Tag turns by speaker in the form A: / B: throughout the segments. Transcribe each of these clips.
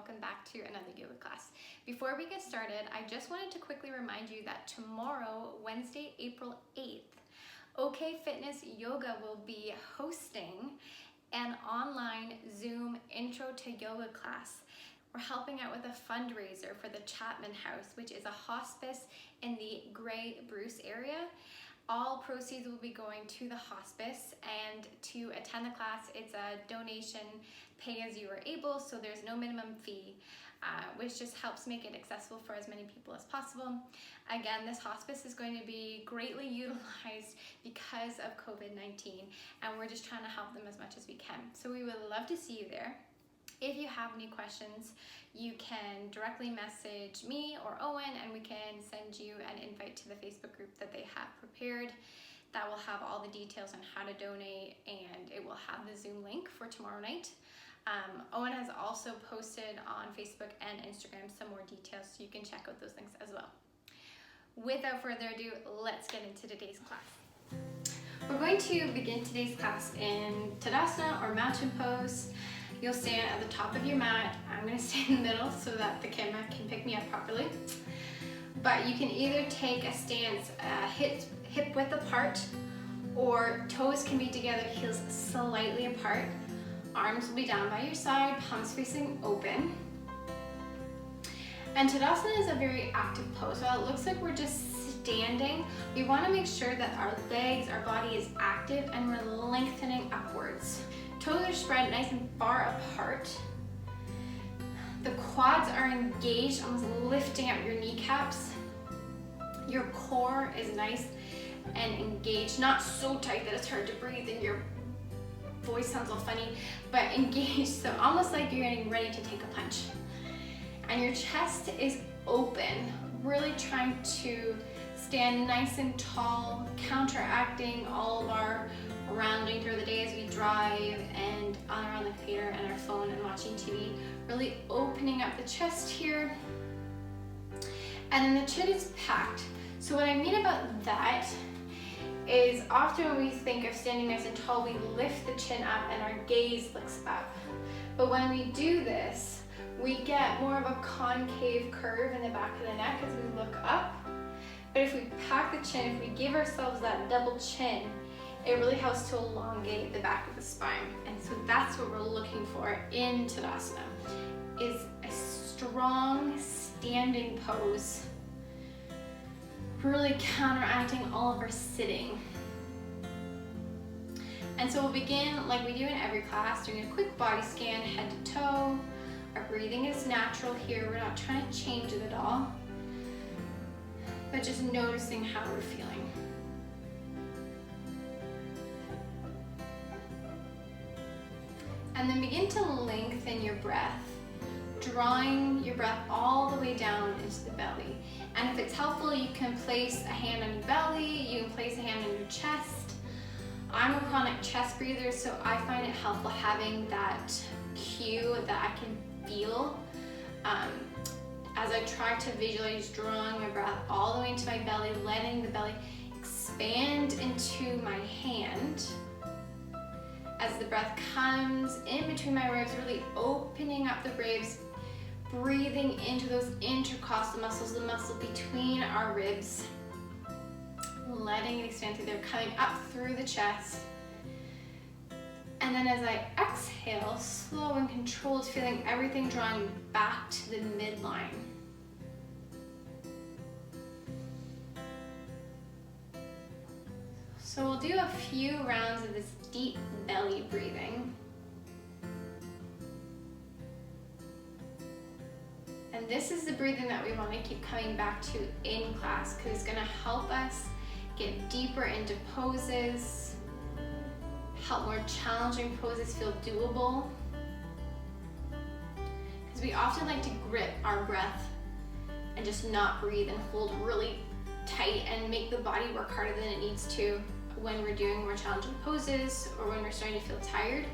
A: welcome back to another yoga class. Before we get started, I just wanted to quickly remind you that tomorrow, Wednesday, April 8th, OK Fitness Yoga will be hosting an online Zoom intro to yoga class. We're helping out with a fundraiser for the Chapman House, which is a hospice in the Grey Bruce area. All proceeds will be going to the hospice, and to attend the class, it's a donation, pay as you are able, so there's no minimum fee, which just helps make it accessible for as many people as possible. Again, this hospice is going to be greatly utilized because of COVID-19, and we're just trying to help them as much as we can. So we would love to see you there. If you have any questions, you can directly message me or Owen, and we can send you an invite to the Facebook group that they have prepared. That will have all the details on how to donate, and it will have the Zoom link for tomorrow night. Owen has also posted on Facebook and Instagram some more details, so you can check out those links as well. Without further ado, let's get into today's class. We're going to begin today's class in Tadasana, or mountain pose. You'll stand at the top of your mat. I'm going to stand in the middle so that the camera can pick me up properly. But you can either take a stance hip width apart, or toes can be together, heels slightly apart. Arms will be down by your side, palms facing open. And Tadasana is a very active pose. While it looks like we're just standing, we want to make sure that our legs, our body is active, and we're lengthening upwards. Toes are spread nice and far apart. The quads are engaged, almost lifting up your kneecaps. Your core is nice and engaged, not so tight that it's hard to breathe and your voice sounds all funny, but engaged, so almost like you're getting ready to take a punch. And your chest is open, really trying to stand nice and tall, counteracting all of our rounding through the day as we drive and on around the computer and our phone and watching TV, really opening up the chest here. And then the chin is packed. So what I mean about that is often when we think of standing nice and tall, we lift the chin up and our gaze looks up. But when we do this, we get more of a concave curve in the back of the neck as we look up. But if we pack the chin, if we give ourselves that double chin, it really helps to elongate the back of the spine. And so that's what we're looking for in Tadasana, is a strong standing pose, really counteracting all of our sitting. And so we'll begin like we do in every class, doing a quick body scan, head to toe. Our breathing is natural here. We're not trying to change it at all, but just noticing how we're feeling. And then begin to lengthen your breath, drawing your breath all the way down into the belly. And if it's helpful, you can place a hand on your belly, you can place a hand on your chest. I'm a chronic chest breather, so I find it helpful having that cue that I can feel as I try to visualize drawing my breath all the way into my belly, letting the belly expand into my hand. As the breath comes in between my ribs, really opening up the ribs, breathing into those intercostal muscles, the muscle between our ribs, letting it expand through there, coming up through the chest. And then as I exhale, slow and controlled, feeling everything drawing back to the midline. So we'll do a few rounds of this deep belly breathing. And this is the breathing that we want to keep coming back to in class, because it's going to help us get deeper into poses, help more challenging poses feel doable. Because we often like to grip our breath and just not breathe and hold really tight and make the body work harder than it needs to when we're doing more challenging poses or when we're starting to feel tired.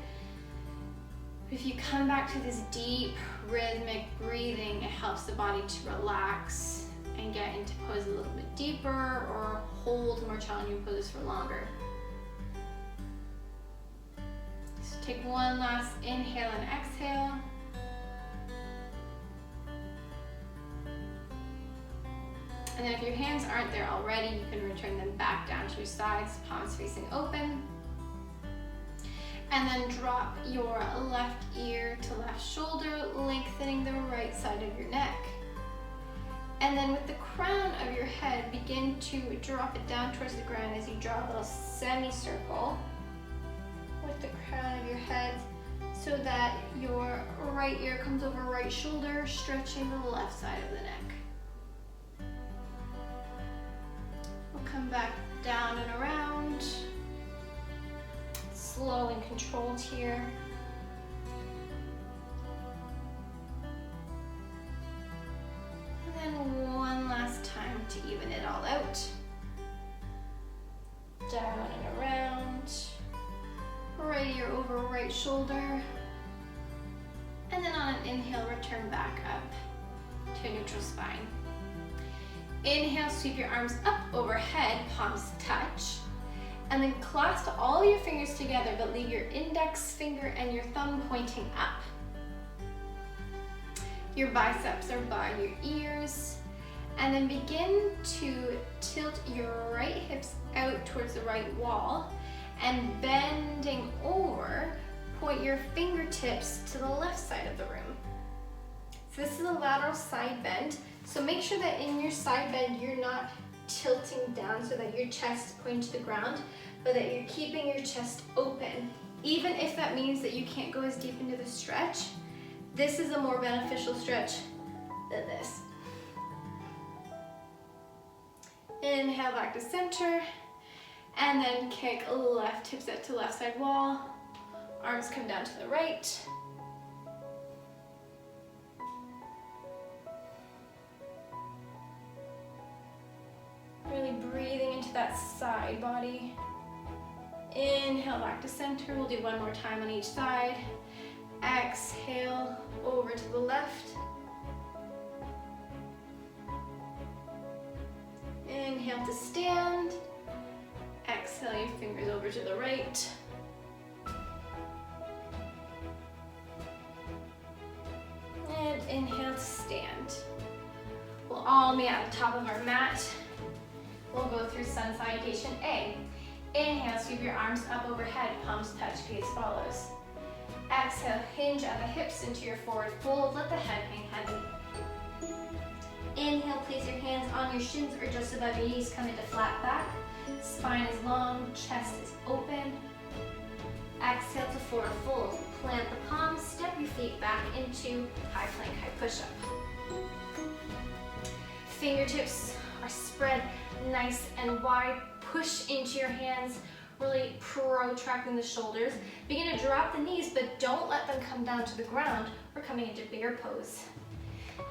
A: If you come back to this deep rhythmic breathing, it helps the body to relax and get into pose a little bit deeper or hold more challenging poses for longer. So take one last inhale and exhale. And then if your hands aren't there already, you can return them back down to your sides, palms facing open. And then drop your left ear to left shoulder, lengthening the right side of your neck. And then with the crown of your head, begin to drop it down towards the ground as you draw a little semicircle with the crown of your head, so that your right ear comes over right shoulder, stretching the left side of the neck. We'll come back down and around. Slow and controlled here. And then one last time to even it all out. Down and around. Right ear over right shoulder. And then on an inhale, return back up to neutral spine. Inhale, sweep your arms up overhead, palms touch. And then clasp all your fingers together, but leave your index finger and your thumb pointing up. Your biceps are by your ears. And then begin to tilt your right hips out towards the right wall. And bending over, point your fingertips to the left side of the room. So this is a lateral side bend. So make sure that in your side bend, you're not tilting down so that your chest is pointing to the ground, but that you're keeping your chest open. Even if that means that you can't go as deep into the stretch, this is a more beneficial stretch than this. Inhale back to center, and then kick left hips out to left side wall. Arms come down to the right. Really breathing into that side body. Inhale back to center. We'll do one more time on each side. Exhale over to the left. Inhale to stand. Exhale your fingers over to the right. And inhale to stand. We'll all meet at the top of our mat. We'll go through sun salutation A. Inhale, sweep your arms up overhead, palms touch, gaze follows. Exhale, hinge at the hips into your forward fold, let the head hang heavy. Inhale, place your hands on your shins or just above your knees, come into flat back. Spine is long, chest is open. Exhale to forward fold. Plant the palms, step your feet back into high plank, high push-up. Fingertips are spread nice and wide. Push into your hands, really protracting the shoulders. Begin to drop the knees, but don't let them come down to the ground. We're coming into bear pose.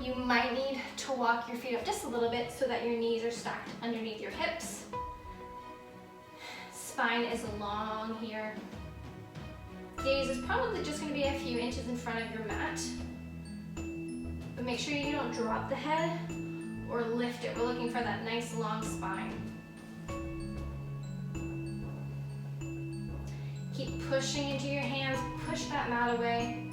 A: You might need to walk your feet up just a little bit so that your knees are stacked underneath your hips. Spine is long here. Gaze is probably just going to be a few inches in front of your mat. But make sure you don't drop the head or lift it. We're looking for that nice long spine. Keep pushing into your hands, push that mat away.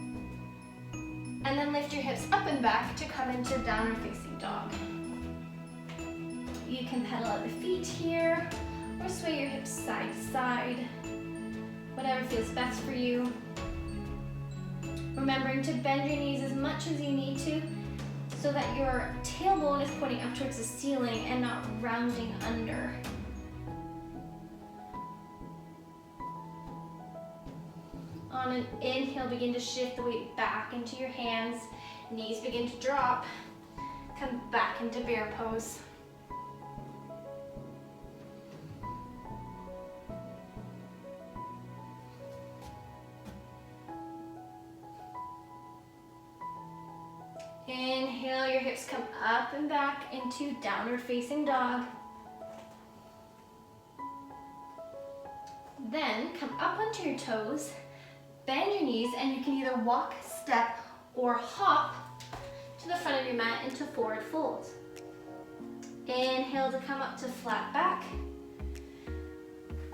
A: And then lift your hips up and back to come into downward facing dog. You can pedal at the feet here, or sway your hips side to side. Whatever feels best for you. Remembering to bend your knees as much as you need to, so that your tailbone is pointing up towards the ceiling and not rounding under. On an inhale, begin to shift the weight back into your hands. Knees begin to drop. Come back into bear pose. Inhale, your hips come up and back into downward facing dog. Then come up onto your toes, bend your knees, and you can either walk, step, or hop to the front of your mat into forward fold. Inhale to come up to flat back.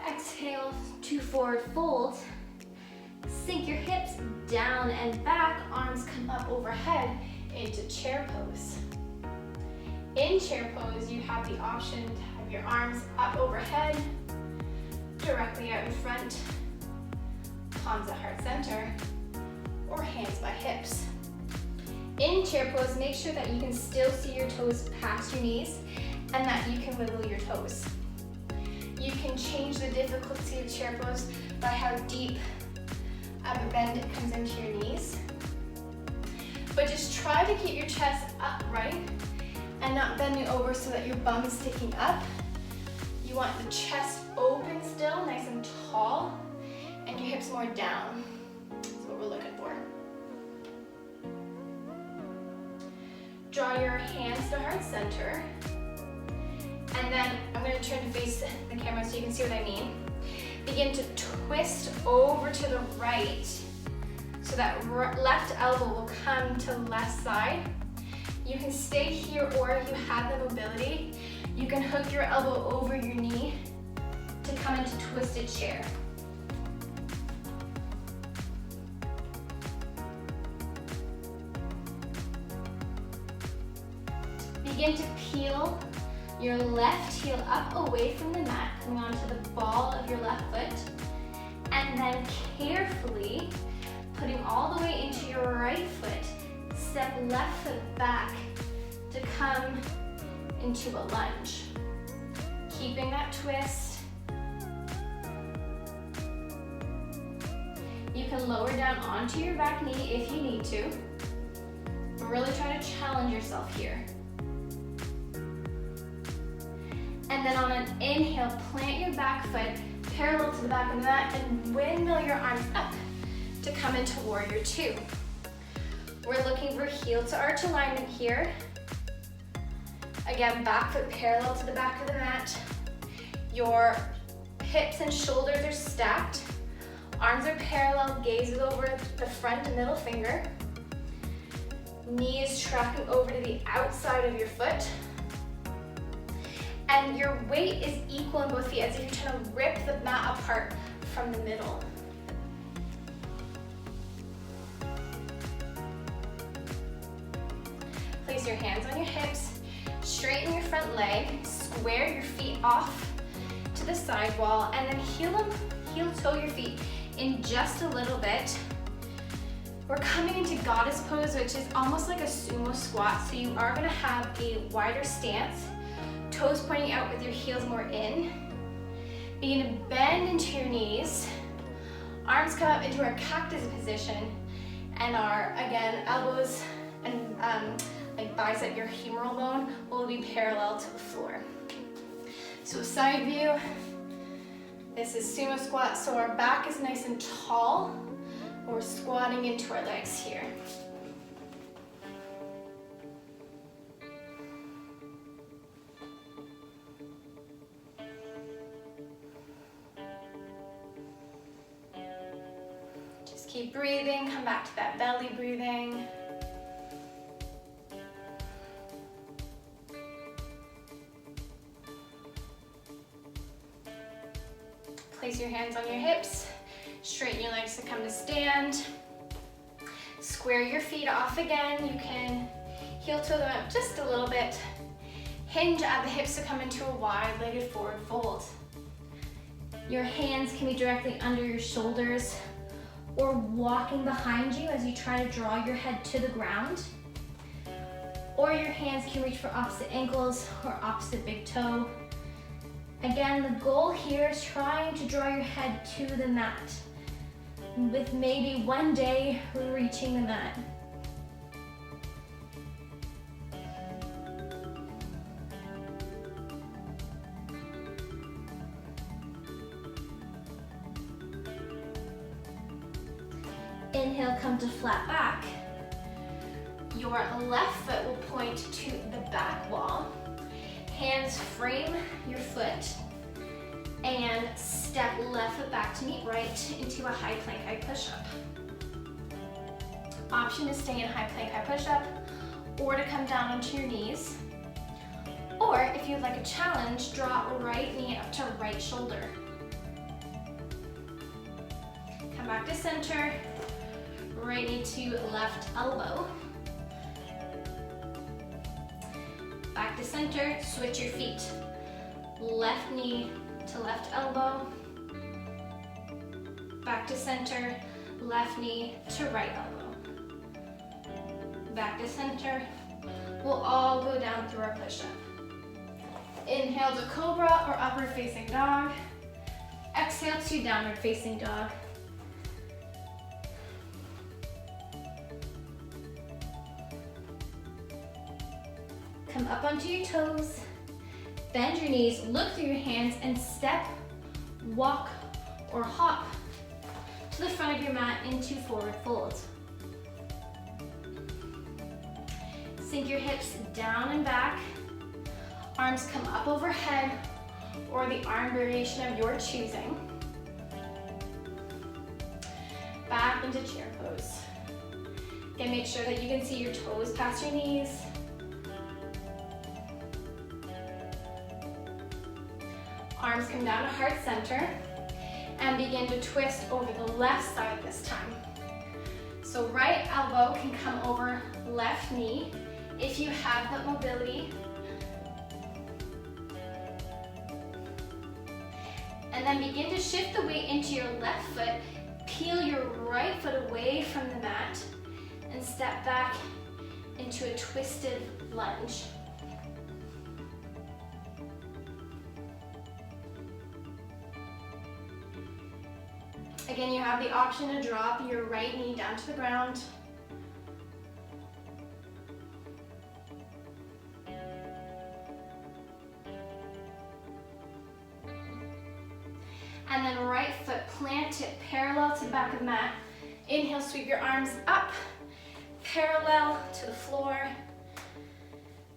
A: Exhale to forward fold. Sink your hips down and back, arms come up overhead into chair pose. In chair pose, you have the option to have your arms up overhead, directly out in front, palms at heart center, or hands by hips. In chair pose, make sure that you can still see your toes past your knees and that you can wiggle your toes. You can change the difficulty of chair pose by how deep of a bend it comes into your knees. But just try to keep your chest upright and not bending over so that your bum is sticking up. You want the chest open still, nice and tall, and your hips more down. That's what we're looking for. Draw your hands to heart center. And then I'm going to turn to face the camera so you can see what I mean. Begin to twist over to the right so that left elbow will come to left side. You can stay here, or if you have the mobility, you can hook your elbow over your knee to come into twisted chair. Begin to peel your left heel up away from the mat, coming onto the ball of your left foot, and then carefully putting all the way into your right foot, step left foot back to come into a lunge. Keeping that twist. You can lower down onto your back knee if you need to, but really try to challenge yourself here. And then on an inhale, plant your back foot parallel to the back of the mat and windmill your arms up to come into warrior two. We're looking for heel to arch alignment here. Again, back foot parallel to the back of the mat. Your hips and shoulders are stacked. Arms are parallel, gaze is over the front and middle finger. Knee is tracking over to the outside of your foot. And your weight is equal in both feet, as if you're trying to rip the mat apart from the middle. Place your hands on your hips, straighten your front leg, square your feet off to the side wall, and then heel toe your feet in just a little bit. We're coming into goddess pose, which is almost like a sumo squat, so you are going to have a wider stance. Toes pointing out with your heels more in. Begin to bend into your knees. Arms come up into our cactus position. And our, again, elbows and like bicep, your humeral bone will be parallel to the floor. So side view. This is sumo squat, so our back is nice and tall. We're squatting into our legs here. Keep breathing, come back to that belly breathing. Place your hands on your hips, straighten your legs to come to stand. Square your feet off again. You can heel toe them up just a little bit. Hinge at the hips to come into a wide-legged forward fold. Your hands can be directly under your shoulders, or walking behind you as you try to draw your head to the ground. Or your hands can reach for opposite ankles or opposite big toe. Again, the goal here is trying to draw your head to the mat, with maybe one day reaching the mat. Inhale, come to flat back. Your left foot will point to the back wall. Hands frame your foot and step left foot back to meet right into a high plank, high push-up. Option to stay in high plank, high push-up, or to come down onto your knees. Or if you'd like a challenge, draw right knee up to right shoulder. Come back to center. Right knee to left elbow. Back to center, switch your feet. Left knee to left elbow. Back to center, left knee to right elbow. Back to center. We'll all go down through our push-up. Inhale to cobra or upward facing dog. Exhale to downward facing dog. Come up onto your toes. Bend your knees, look through your hands, and step, walk, or hop to the front of your mat into forward fold. Sink your hips down and back. Arms come up overhead, or the arm variation of your choosing. Back into chair pose. Again, make sure that you can see your toes past your knees. Arms come down to heart center and begin to twist over the left side this time. So right elbow can come over left knee if you have that mobility. And then begin to shift the weight into your left foot, peel your right foot away from the mat, and step back into a twisted lunge. Again, you have the option to drop your right knee down to the ground. And then right foot, plant it parallel to the back of the mat. Inhale, sweep your arms up, parallel to the floor.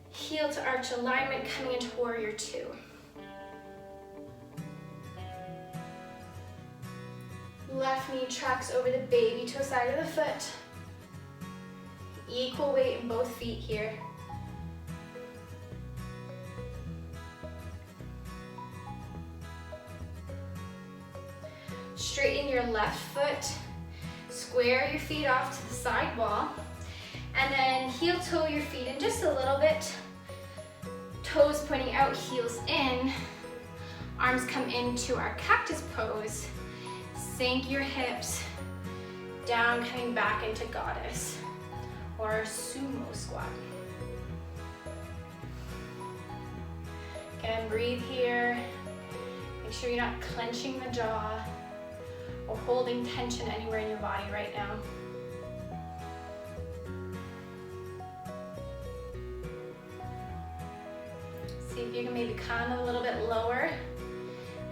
A: Heel to arch alignment, coming into warrior two. Left knee tracks over the baby toe side of the foot. Equal weight in both feet here. Straighten your left foot. Square your feet off to the side wall. And then heel toe your feet in just a little bit. Toes pointing out, heels in. Arms come into our cactus pose. Sink your hips down, coming back into goddess or sumo squat. Again, breathe here. Make sure you're not clenching the jaw or holding tension anywhere in your body right now. See if you can maybe come a little bit lower.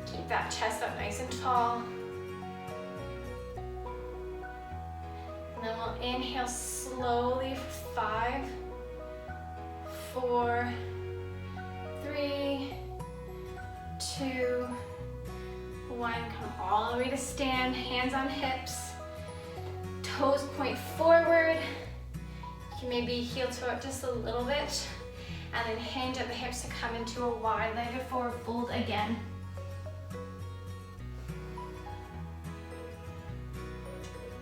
A: Keep that chest up nice and tall. And then we'll inhale slowly for 5, 4, 3, 2, 1. Come all the way to stand, hands on hips. Toes point forward. You can maybe heel toe up just a little bit. And then hinge at the hips to come into a wide-legged forward fold again.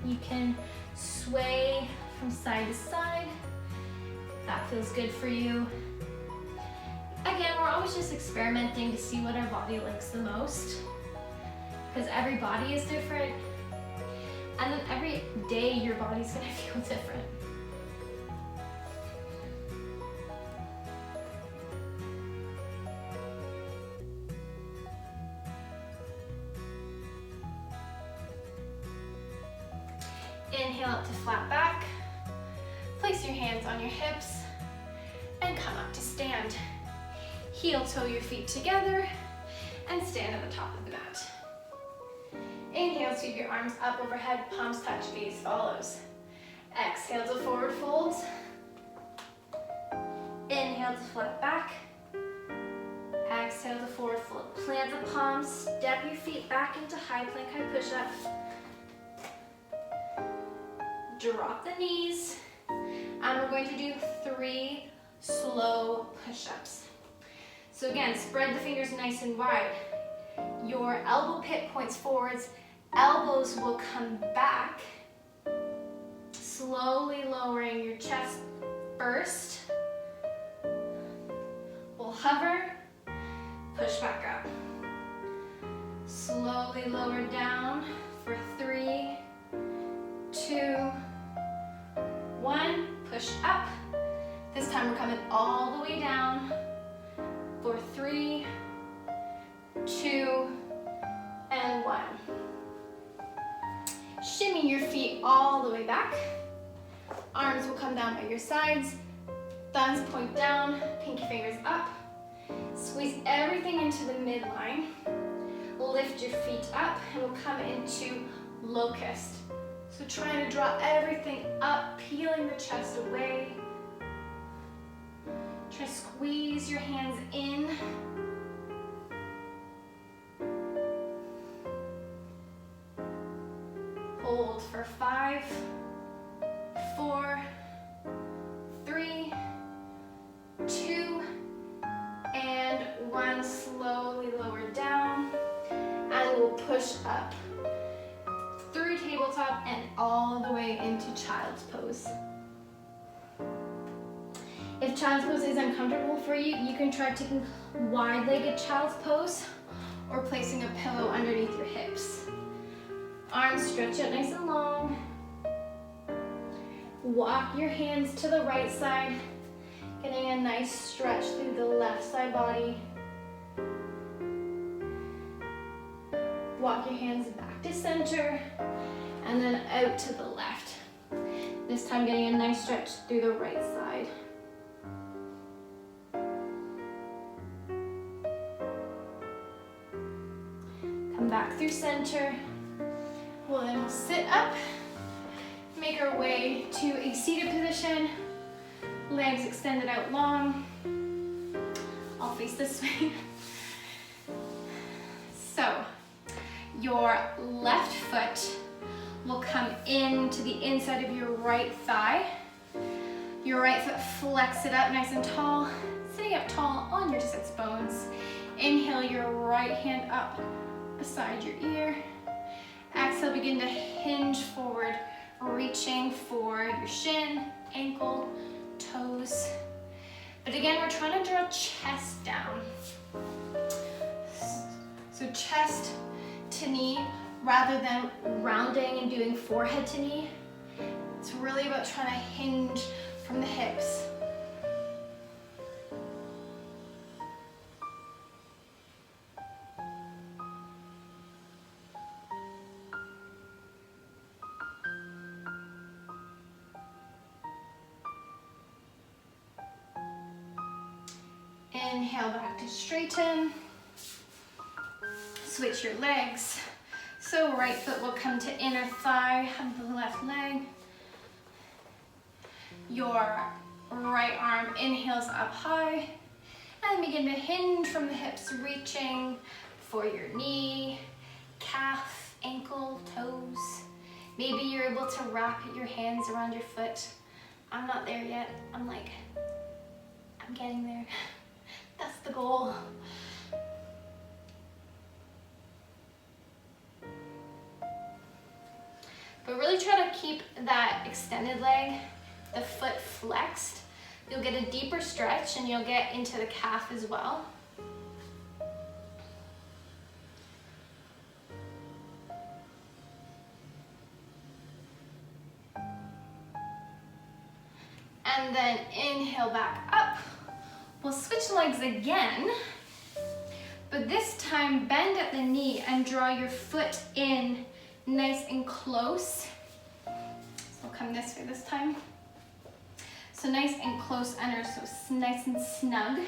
A: You can sway from side to side. That feels good for you. Again, we're always just experimenting to see what our body likes the most, because every body is different, and then every day your body's gonna feel different. Inhale up to flat back. Place your hands on your hips and come up to stand. Heel toe your feet together and stand at the top of the mat. Inhale, sweep your arms up overhead, palms touch, gaze follows. Exhale to forward fold. Inhale to flat back. Exhale to forward fold. Plant the palms, step your feet back into high plank, high push-up. Drop the knees, and we're going to do 3 slow push-ups. So again, spread the fingers nice and wide. Your elbow pit points forwards, elbows will come back, slowly lowering your chest first. back up. Slowly lower down for 3, 2, 1. Push up. This time we're coming all the way down for 3, 2, and 1. Shimmy your feet all the way back. Arms will come down by your sides. Thumbs point down, pinky fingers up. Squeeze everything into the midline. Lift your feet up and we'll come into locust. So trying to draw everything up, peeling the chest away. Try to squeeze your hands in. Hold for 5, 4, 3, 2, and 1. Slowly lower down, and we'll push up through tabletop and all the way into child's pose. If child's pose is uncomfortable for you, you can try taking wide-legged child's pose or placing a pillow underneath your hips. Arms stretch out nice and long. Walk your hands to the right side, getting a nice stretch through the left side body. Walk your hands back to center and then out to the left. This time getting a nice stretch through the right side. Come back through center. Well, then we'll sit up, make our way to a seated position, legs extended out long. I'll face this way. So, your left foot will come into the inside of your right thigh. Your right foot flex it up nice and tall, sitting up tall on your sits bones. Inhale your right hand up beside your ear. Exhale, begin to hinge forward, reaching for your shin, ankle, toes. But again, we're trying to draw chest down. So chest to knee rather than rounding and doing forehead to knee. It's really about trying to hinge from the hips. Inhale back to straighten. Switch your legs. So right foot will come to inner thigh, hug the left leg. Your right arm inhales up high. And begin to hinge from the hips, reaching for your knee, calf, ankle, toes. Maybe you're able to wrap your hands around your foot. I'm not there yet. I'm getting there. That's the goal. But really try to keep that extended leg, the foot flexed. You'll get a deeper stretch and you'll get into the calf as well. And then inhale back up. We'll switch legs again, but this time bend at the knee and draw your foot in nice and close. So I'll come this way this time. So nice and close under, so nice and snug.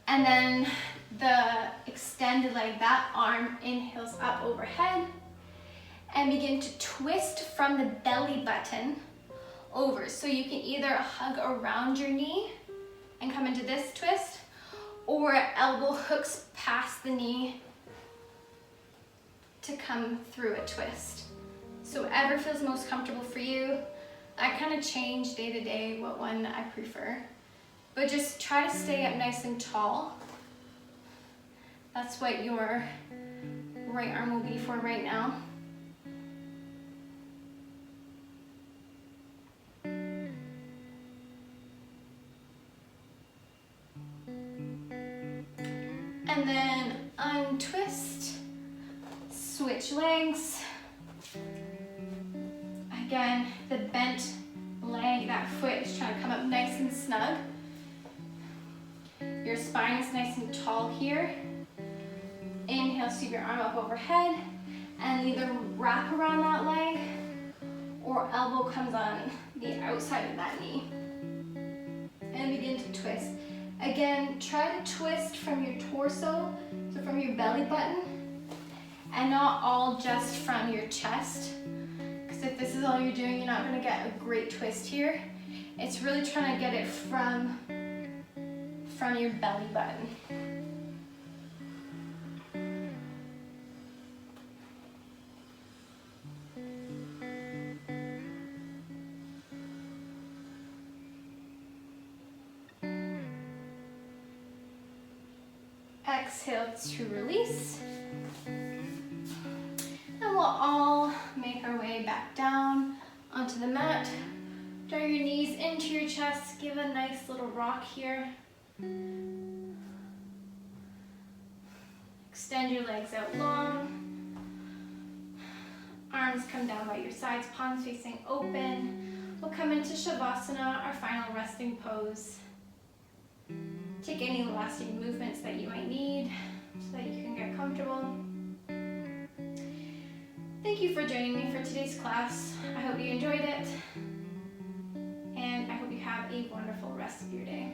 A: And then the extended leg, that arm inhales up overhead and begin to twist from the belly button over. So you can either hug around your knee and come into this twist, or elbow hooks past the knee to come through a twist. So whatever feels most comfortable for you. I kind of change day to day what one I prefer. But just try to stay up nice and tall. That's what your right arm will be for right now. And And then untwist, switch legs. Again, the bent leg, that foot is trying to come up nice and snug. Your spine is nice and tall here. Inhale, sweep your arm up overhead and either wrap around that leg or elbow comes on the outside of that knee. And begin to twist. Again, try to twist from your torso, so from your belly button, and not all just from your chest. Because if this is all you're doing, you're not going to get a great twist here. It's really trying to get it from your belly button. Exhale to release. And we'll all make our way back down onto the mat. Draw your knees into your chest. Give a nice little rock here. Extend your legs out long. Arms come down by your sides, palms facing open. We'll come into Shavasana, our final resting pose. Take any lasting movements that you might need so that you can get comfortable. Thank you for joining me for today's class. I hope you enjoyed it, and I hope you have a wonderful rest of your day.